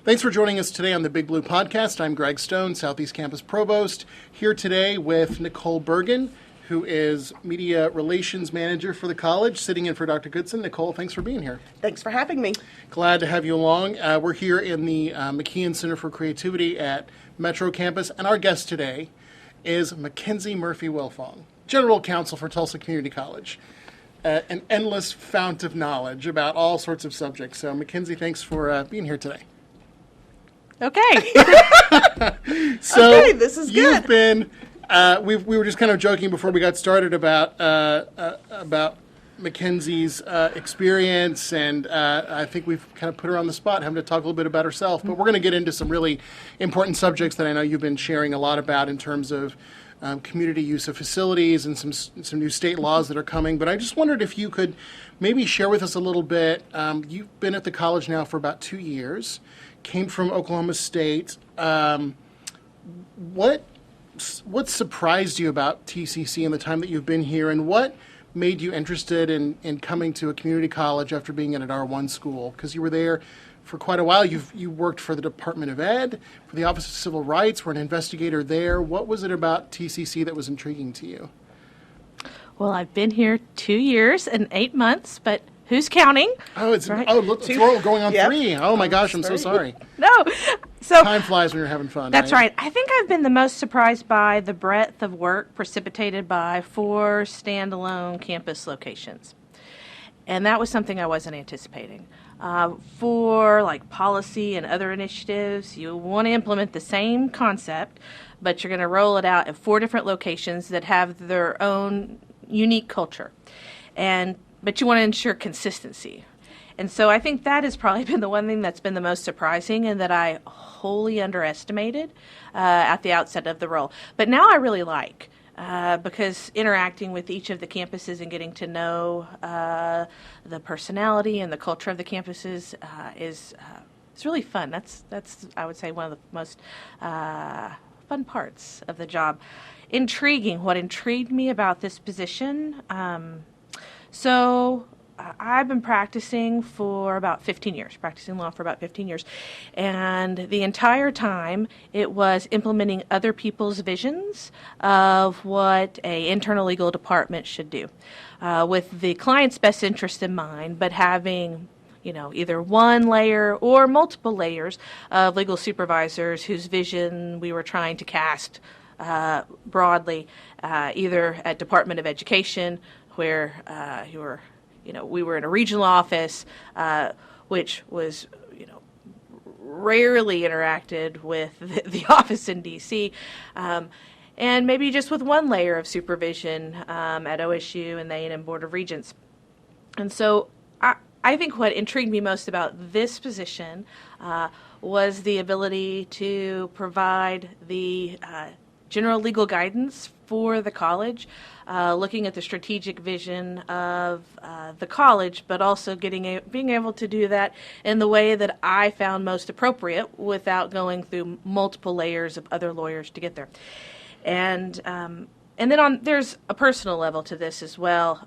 Thanks for joining us today on the Big Blue Podcast. I'm Greg Stone, Southeast Campus Provost, here today with Nicole Bergen, who is Media Relations Manager for the college, sitting in for Dr. Goodson. Nicole, thanks for being here. Thanks for having me. Glad to have you along. We're here in the McKeon Center for Creativity at Metro Campus, and our guest today is Mackenzie Murphy-Wilfong, General Counsel for Tulsa Community College. An endless fount of knowledge about all sorts of subjects. So, Mackenzie, thanks for being here today. Okay. So okay, this is you've good. been. We were just kind of joking before we got started about Mackenzie's experience, and I think we've kind of put her on the spot, having to talk a little bit about herself. But we're going to get into some really important subjects that I know you've been sharing a lot about in terms of community use of facilities and some new state laws that are coming. But I just wondered if you could maybe share with us a little bit. You've been at the college now for about 2 years. Came from Oklahoma State. What surprised you about TCC in the time that you've been here, and what made you interested in coming to a community college after being at an R1 school? Because you were there for quite a while. You worked for the Department of Ed, for the Office of Civil Rights, were an investigator there. What was it about TCC that was intriguing to you? Well, I've been here 2 years and 8 months, but who's counting? Oh, it's Right. we're going on Yep. 3. Oh my gosh, I'm so sorry. No. So Time flies when you're having fun. that's right. I think I've been the most surprised by the breadth of work precipitated by 4 standalone campus locations. And that was something I wasn't anticipating. For like policy and other initiatives, you want to implement the same concept, but you're going to roll it out at 4 different locations that have their own unique culture. But you want to ensure consistency. And so I think that has probably been the one thing that's been the most surprising and that I wholly underestimated at the outset of the role. But now I really like, because interacting with each of the campuses and getting to know the personality and the culture of the campuses is it's really fun. That's I would say one of the most fun parts of the job. Intriguing. What intrigued me about this position, I've been practicing for about 15 years, practicing law for about 15 years. And the entire time, it was implementing other people's visions of what an internal legal department should do, with the client's best interest in mind, but having either one layer or multiple layers of legal supervisors whose vision we were trying to cast broadly, either at Department of Education, where we were in a regional office, which was, rarely interacted with the office in D.C., and maybe just with one layer of supervision at OSU and the A&M Board of Regents. And so I think what intrigued me most about this position was the ability to provide the general legal guidance for the college, looking at the strategic vision of the college, but also being able to do that in the way that I found most appropriate without going through multiple layers of other lawyers to get there. And then there's a personal level to this as well.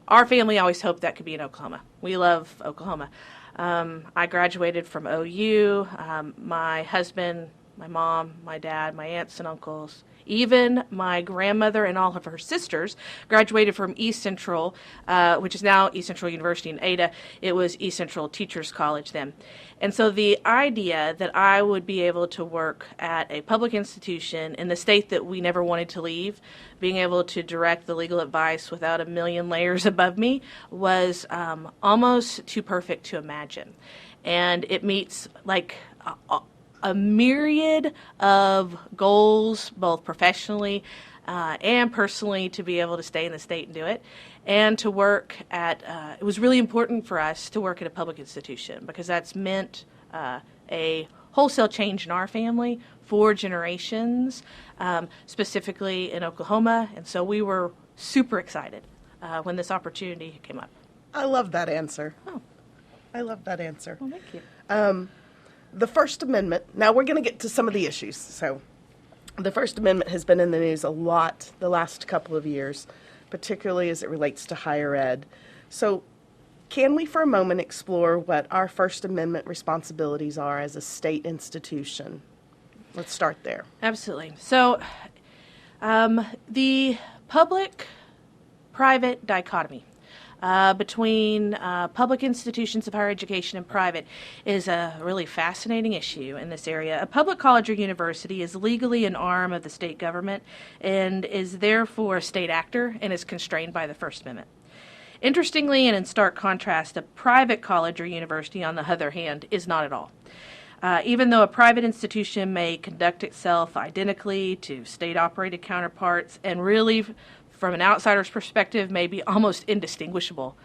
Our family always hoped that could be in Oklahoma. We love Oklahoma. I graduated from OU. My husband, my mom, my dad, my aunts and uncles, even my grandmother and all of her sisters graduated from East Central, which is now East Central University in Ada. It was East Central Teachers College then. And so the idea that I would be able to work at a public institution in the state that we never wanted to leave, being able to direct the legal advice without a million layers above me, was almost too perfect to imagine. And it meets like a myriad of goals, both professionally and personally, to be able to stay in the state and do it. And to work at, it was really important for us to work at a public institution, because that's meant a wholesale change in our family for generations, specifically in Oklahoma. And so we were super excited when this opportunity came up. I love that answer. Oh. I love that answer. Well, thank you. The First Amendment, now we're going to get to some of the issues. So the First Amendment has been in the news a lot the last couple of years, particularly as it relates to higher ed. So can we for a moment explore what our First Amendment responsibilities are as a state institution? Let's start there. Absolutely. So, the public-private dichotomy between public institutions of higher education and private is a really fascinating issue in this area. A public college or university is legally an arm of the state government and is therefore a state actor and is constrained by the First Amendment. Interestingly, and in stark contrast, a private college or university, on the other hand, is not at all. Even though a private institution may conduct itself identically to state-operated counterparts and really, from an outsider's perspective, may be almost indistinguishable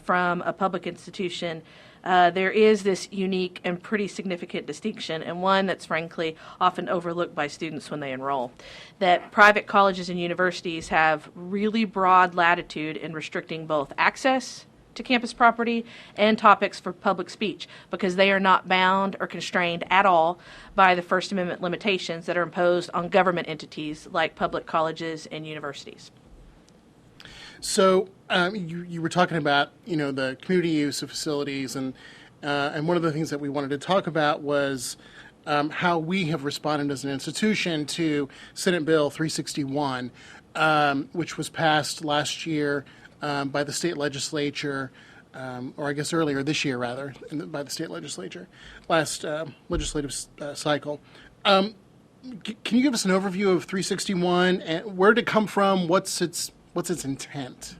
from a public institution, there is this unique and pretty significant distinction, and one that's frankly often overlooked by students when they enroll, that private colleges and universities have really broad latitude in restricting both access to campus property and topics for public speech, because they are not bound or constrained at all by the First Amendment limitations that are imposed on government entities like public colleges and universities. So you were talking about, the community use of facilities, and one of the things that we wanted to talk about was how we have responded as an institution to Senate Bill 361, which was passed last year by the state legislature, or I guess earlier this year, rather, by the state legislature, last legislative cycle. Can you give us an overview of 361, and where did it come from? What's its intent?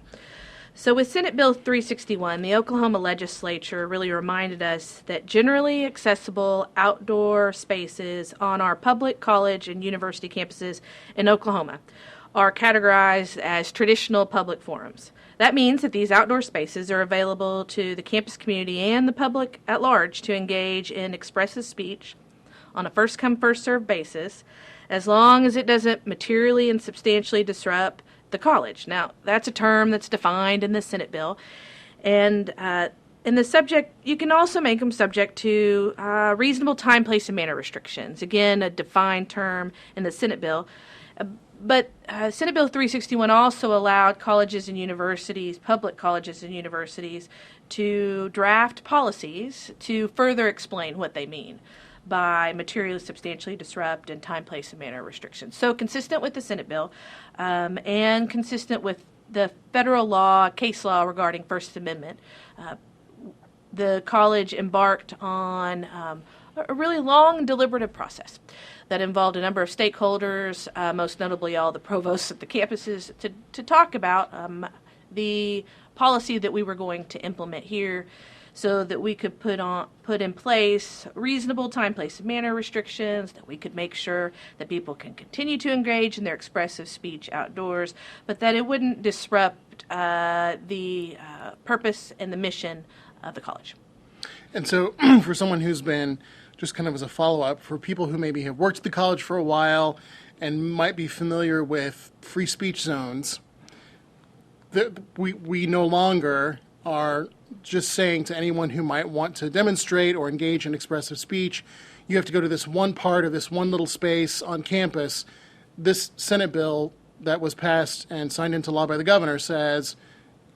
So with Senate Bill 361, the Oklahoma legislature really reminded us that generally accessible outdoor spaces on our public college and university campuses in Oklahoma are categorized as traditional public forums. That means that these outdoor spaces are available to the campus community and the public at large to engage in expressive speech on a first-come, first-served basis, as long as it doesn't materially and substantially disrupt the college. Now, that's a term that's defined in the Senate bill, and in the subject, you can also make them subject to reasonable time, place, and manner restrictions. Again, a defined term in the Senate bill. But Senate Bill 361 also allowed colleges and universities, public colleges and universities, to draft policies to further explain what they mean by materially substantially disrupt and time, place, and manner restrictions. So consistent with the Senate bill and consistent with the federal law, case law regarding First Amendment, the college embarked on a really long and deliberative process that involved a number of stakeholders, most notably all the provosts at the campuses, to talk about the policy that we were going to implement here, so that we could put in place reasonable time, place, and manner restrictions, that we could make sure that people can continue to engage in their expressive speech outdoors, but that it wouldn't disrupt the purpose and the mission of the college. And so for someone who's been, just kind of as a follow-up, for people who maybe have worked at the college for a while and might be familiar with free speech zones, we no longer are just saying to anyone who might want to demonstrate or engage in expressive speech, you have to go to this one part of this one little space on campus. This Senate bill that was passed and signed into law by the governor says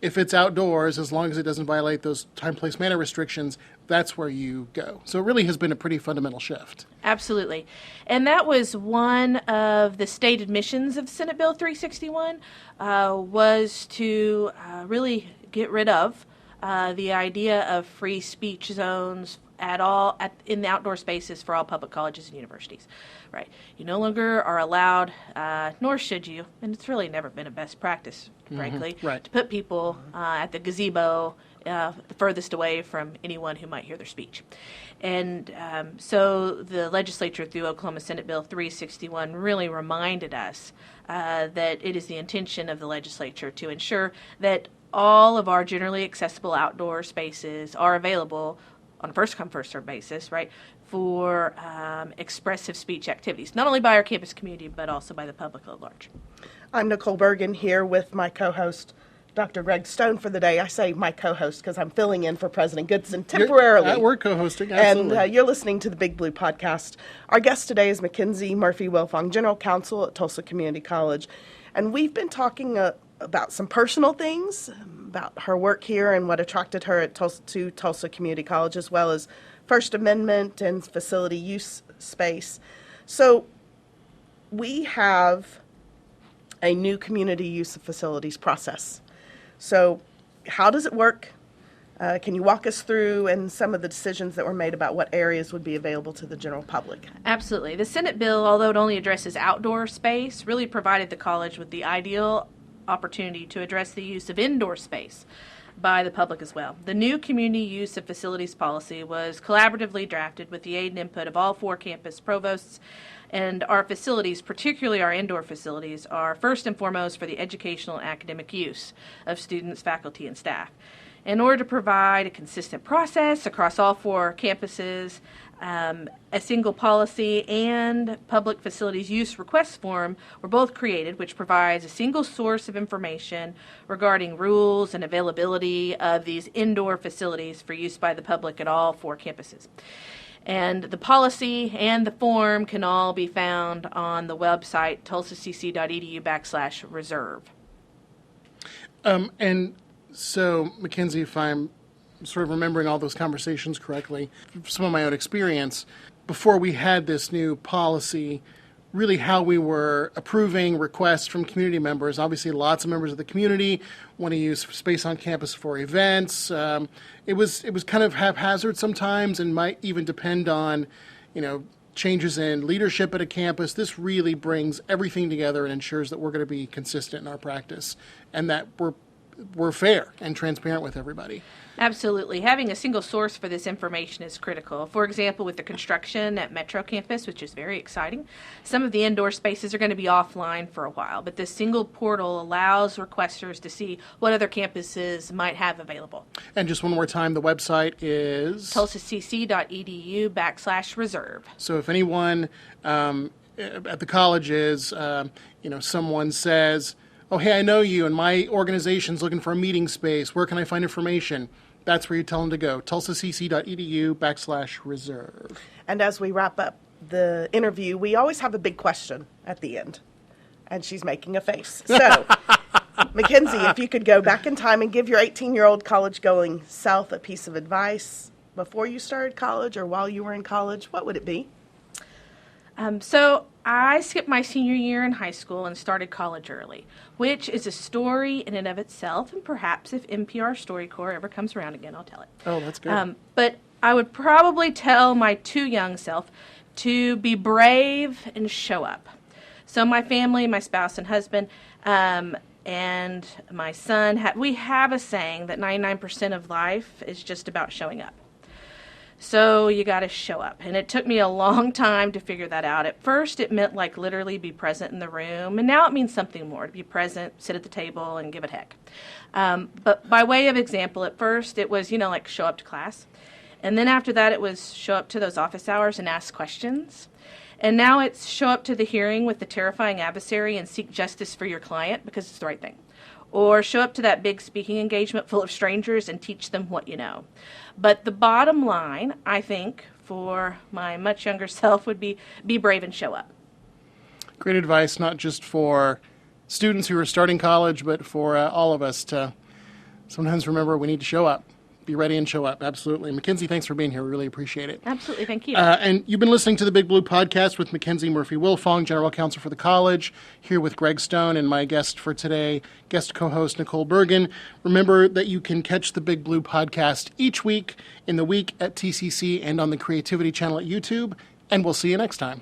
if it's outdoors, as long as it doesn't violate those time, place, manner restrictions, that's where you go. So it really has been a pretty fundamental shift. Absolutely. And that was one of the stated missions of Senate Bill 361, was to really get rid of the idea of free speech zones in the outdoor spaces for all public colleges and universities. Right. You no longer are allowed, nor should you, and it's really never been a best practice, frankly, right, to put people at the gazebo the furthest away from anyone who might hear their speech. And so the legislature, through Oklahoma Senate Bill 361, really reminded us that it is the intention of the legislature to ensure that all of our generally accessible outdoor spaces are available on a first-come, first-served basis, right, for expressive speech activities, not only by our campus community, but also by the public at large. I'm Nicole Bergen here with my co-host, Dr. Greg Stone, for the day. I say my co-host because I'm filling in for President Goodson temporarily. We're co-hosting, absolutely. And you're listening to the Big Blue Podcast. Our guest today is Mackenzie Murphy Wilfong, General Counsel at Tulsa Community College. And we've been talking about some personal things, about her work here and what attracted her to Tulsa Community College, as well as First Amendment and facility use space. So we have a new community use of facilities process. So how does it work? Can you walk us through and some of the decisions that were made about what areas would be available to the general public? Absolutely. The Senate bill, although it only addresses outdoor space, really provided the college with the ideal opportunity to address the use of indoor space by the public as well. The new community use of facilities policy was collaboratively drafted with the aid and input of all 4 campus provosts, and our facilities, particularly our indoor facilities, are first and foremost for the educational and academic use of students, faculty, and staff. In order to provide a consistent process across all 4 campuses, a single policy and public facilities use request form were both created, which provides a single source of information regarding rules and availability of these indoor facilities for use by the public at all 4 campuses. And the policy and the form can all be found on the website tulsacc.edu/reserve. And so, Mackenzie, if I'm sort of remembering all those conversations correctly, from some of my own experience, before we had this new policy, really how we were approving requests from community members. Obviously, lots of members of the community want to use space on campus for events. It was kind of haphazard sometimes, and might even depend on, changes in leadership at a campus. This really brings everything together and ensures that we're going to be consistent in our practice, and that we're fair and transparent with everybody. Absolutely. Having a single source for this information is critical. For example, with the construction at Metro Campus, which is very exciting, some of the indoor spaces are going to be offline for a while, but this single portal allows requesters to see what other campuses might have available. And just one more time, the website is tulsacc.edu/reserve. So if anyone at the college is, someone says, oh, hey, I know you, and my organization's looking for a meeting space. Where can I find information? That's where you tell them to go, tulsacc.edu/reserve. And as we wrap up the interview, we always have a big question at the end. And she's making a face. So, Mackenzie, if you could go back in time and give your 18-year-old college-going self a piece of advice before you started college or while you were in college, what would it be? So I skipped my senior year in high school and started college early, which is a story in and of itself, and perhaps if NPR StoryCorps ever comes around again, I'll tell it. Oh, that's good. But I would probably tell my too young self to be brave and show up. So my family, my spouse and husband, and my son, we have a saying that 99% of life is just about showing up. So you got to show up. And it took me a long time to figure that out. At first, it meant like literally be present in the room. And now it means something more, to be present, sit at the table, and give it heck. But by way of example, at first, it was, like show up to class. And then after that, it was show up to those office hours and ask questions. And now it's show up to the hearing with the terrifying adversary and seek justice for your client because it's the right thing. Or show up to that big speaking engagement full of strangers and teach them what you know. But the bottom line, I think, for my much younger self would be brave and show up. Great advice, not just for students who are starting college, but for all of us to sometimes remember we need to show up. Be ready and show up. Absolutely. Mackenzie, thanks for being here. We really appreciate it. Absolutely. Thank you. And you've been listening to the Big Blue Podcast with Mackenzie Murphy-Wilfong, General Counsel for the college, here with Greg Stone and my guest for today, guest co-host Nicole Bergen. Remember that you can catch the Big Blue Podcast each week in the week at TCC and on the Creativity channel at YouTube. And we'll see you next time.